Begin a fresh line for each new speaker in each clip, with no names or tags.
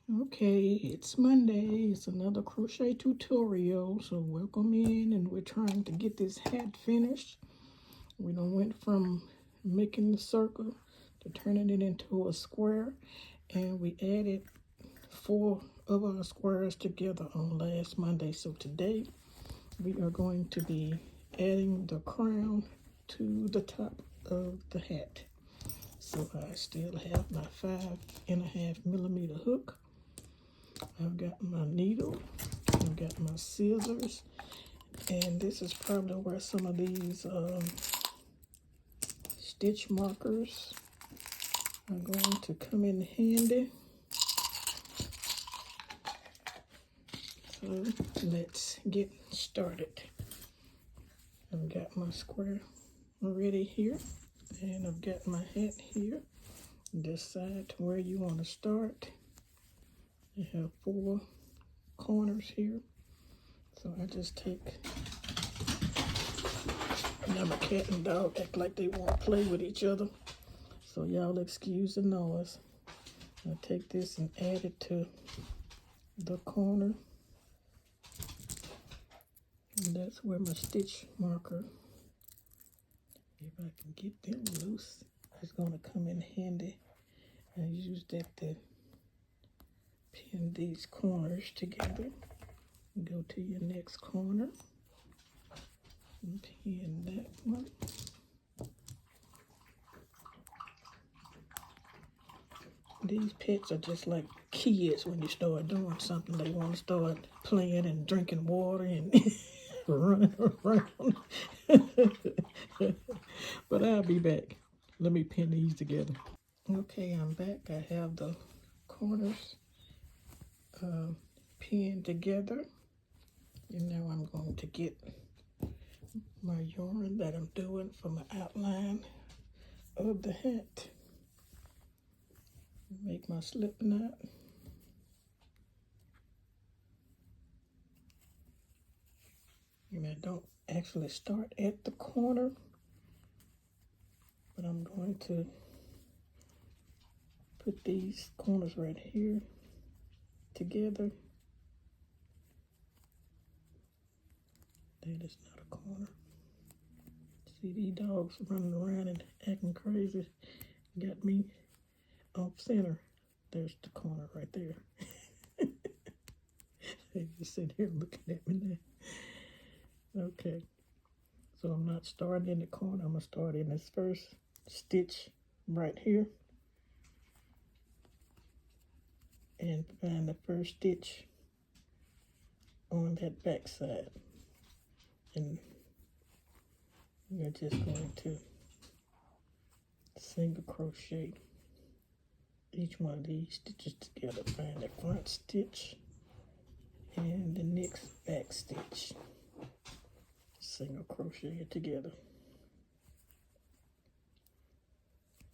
Okay, it's Monday. It's another crochet tutorial. So welcome in, and we're trying to get this hat finished. We done went from making the circle to turning it into a square, and we added 4 of our squares together on last Monday. So today we are going to be adding the crown to the top of the hat. So I still have my 5.5mm hook. I've got my needle, I've got my scissors, and this is probably where some of these stitch markers are going to come in handy. So let's get started. I've got my square ready here, and I've got my hat here. Decide where you want to start. You have 4 corners here. So I just take, now my cat and dog act like they want to play with each other. So y'all excuse the noise. I take this and add it to the corner. And that's where my stitch marker, if I can get them loose, is going to come in handy. I use that to pin these corners together. Go to your next corner and pin that one. These pets are just like kids. When you start doing something, they want to start playing and drinking water and running around. But I'll be back. Let me pin these together. Okay, I'm back. I have the corners pinned together. And now I'm going to get my yarn that I'm doing for my outline of the hat. Make my slip knot. And I don't actually start at the corner, but I'm going to put these corners right here together. That is not a corner. See these dogs running around and acting crazy. Got me off center. There's the corner right there. They just sit here looking at me now. Okay. So I'm not starting in the corner. I'm going to start in this first stitch right here. And find the first stitch on that back side. And we're just going to single crochet each one of these stitches together. Find the front stitch and the next back stitch. Single crochet it together.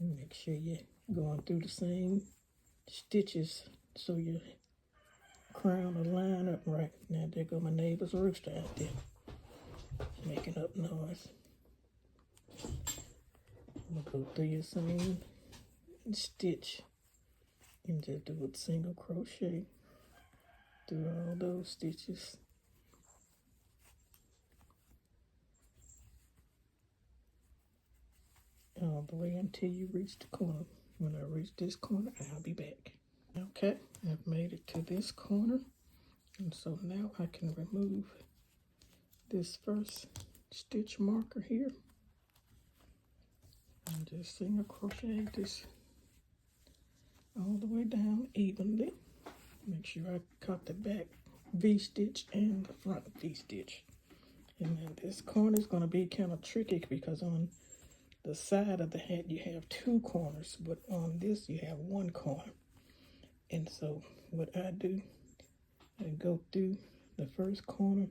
And make sure you're going through the same stitches so your crown will line up right. Now there go my neighbor's rooster out there making up noise. I'm gonna go through your same stitch and just do a single crochet through all those stitches. All the way until you reach the corner. When I reach this corner, I'll be back. Okay, I've made it to this corner, and so now I can remove this first stitch marker here and just single crochet this all the way down evenly. Make sure I cut the back V-stitch and the front V-stitch. And then this corner is going to be kind of tricky because on the side of the hat you have 2 corners, but on this you have 1 corner. And so what I do, I go through the first corner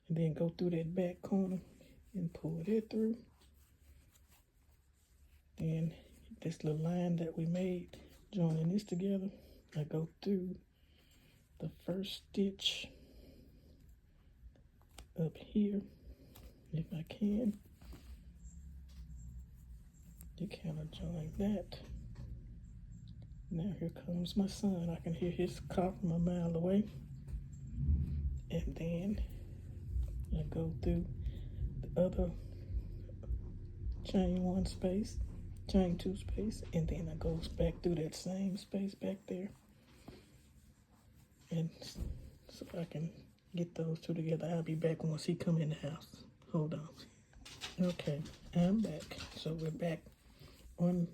and then go through that back corner and pull it through. Then this little line that we made, joining this together, I go through the first stitch up here, if I can. You kind of join that Now here comes my son. I can hear his car from a mile away. And then I go through the other chain 1 space, chain 2 space, and then I goes back through that same space back there. And so I can get those 2 together. I'll be back once he come in the house. Hold on. Okay, I'm back. So we're back on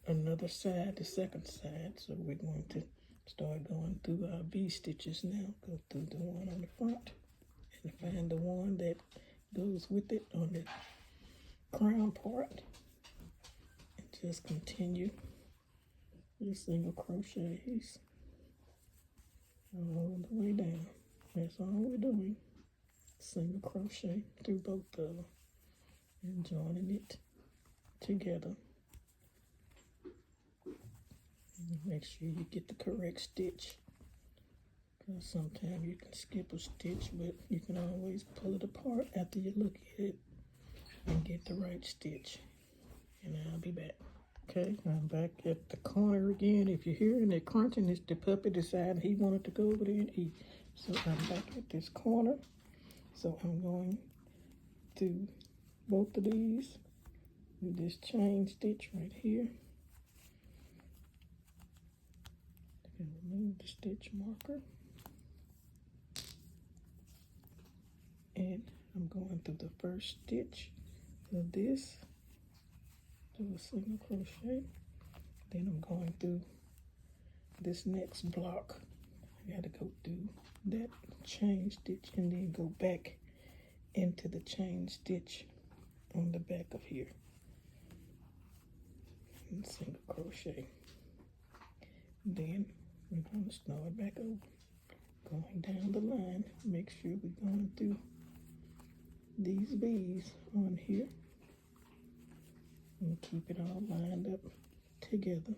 another side, the second side. So we're going to start going through our V stitches now. Go through the one on the front and find the one that goes with it on the crown part. And just continue your single crochets all the way down. That's all we're doing. Single crochet through both of them and joining it together. And make sure you get the correct stitch, because sometimes you can skip a stitch, but you can always pull it apart after you look at it and get the right stitch. And I'll be back. Okay, I'm back at the corner again. If you're hearing that crunching, it's the puppy decided he wanted to go over there and eat. So I'm back at this corner. So I'm going to both of these with this chain stitch right here. And remove the stitch marker. And I'm going through the first stitch of this. Do a single crochet. Then I'm going through this next block. I gotta go through that chain stitch and then go back into the chain stitch on the back of here. And single crochet. Then we're going to start back over. Going down the line. Make sure we're going through these V's on here. And keep it all lined up together.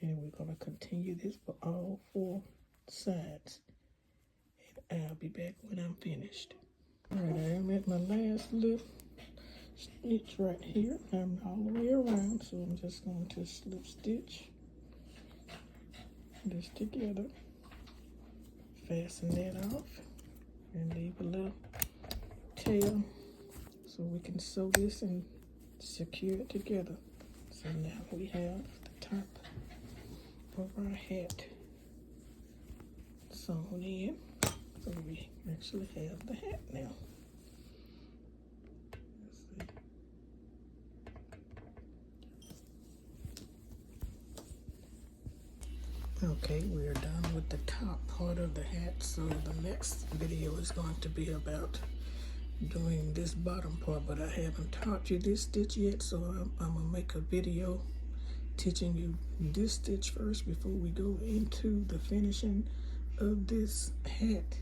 And we're going to continue this for all 4 sides. And I'll be back when I'm finished. Alright, I am at my last little stitch right here. I'm all the way around, so I'm just going to slip stitch this together. Fasten that off and leave a little tail so we can sew this and secure it together. So now we have the top of our hat sewn in. So we actually have the hat now. Let's see. Okay, we are done with the top part of the hat. So the next video is going to be about doing this bottom part, but I haven't taught you this stitch yet, so I'm gonna make a video teaching you this stitch first before we go into the finishing of this hat.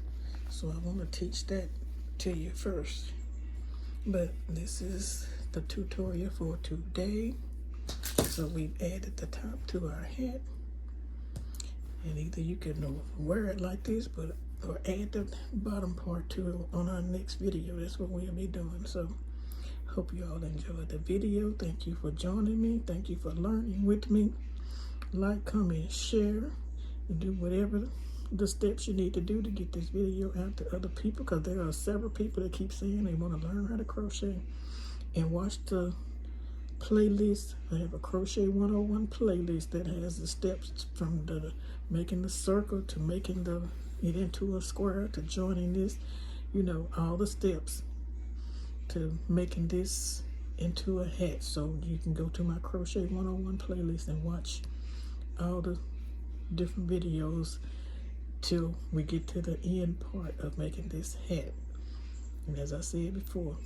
So I want to teach that to you first. But this is the tutorial for today. So we've added the top to our hat. And either you can wear it like this, or add the bottom part to it on our next video. That's what we'll be doing. So hope you all enjoyed the video. Thank you for joining me. Thank you for learning with me. Like, comment, share, and do whatever the steps you need to do to get this video out to other people, because there are several people that keep saying they want to learn how to crochet. And watch the playlist. I have a Crochet 101 playlist that has the steps from the making the circle to making it into a square to joining this, you know, all the steps to making this into a hat. So you can go to my Crochet 101 playlist and watch all the different videos till we get to the end part of making this hat. And as I said before,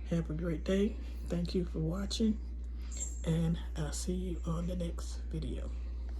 have a great day. Thank you for watching, and I'll see you on the next video.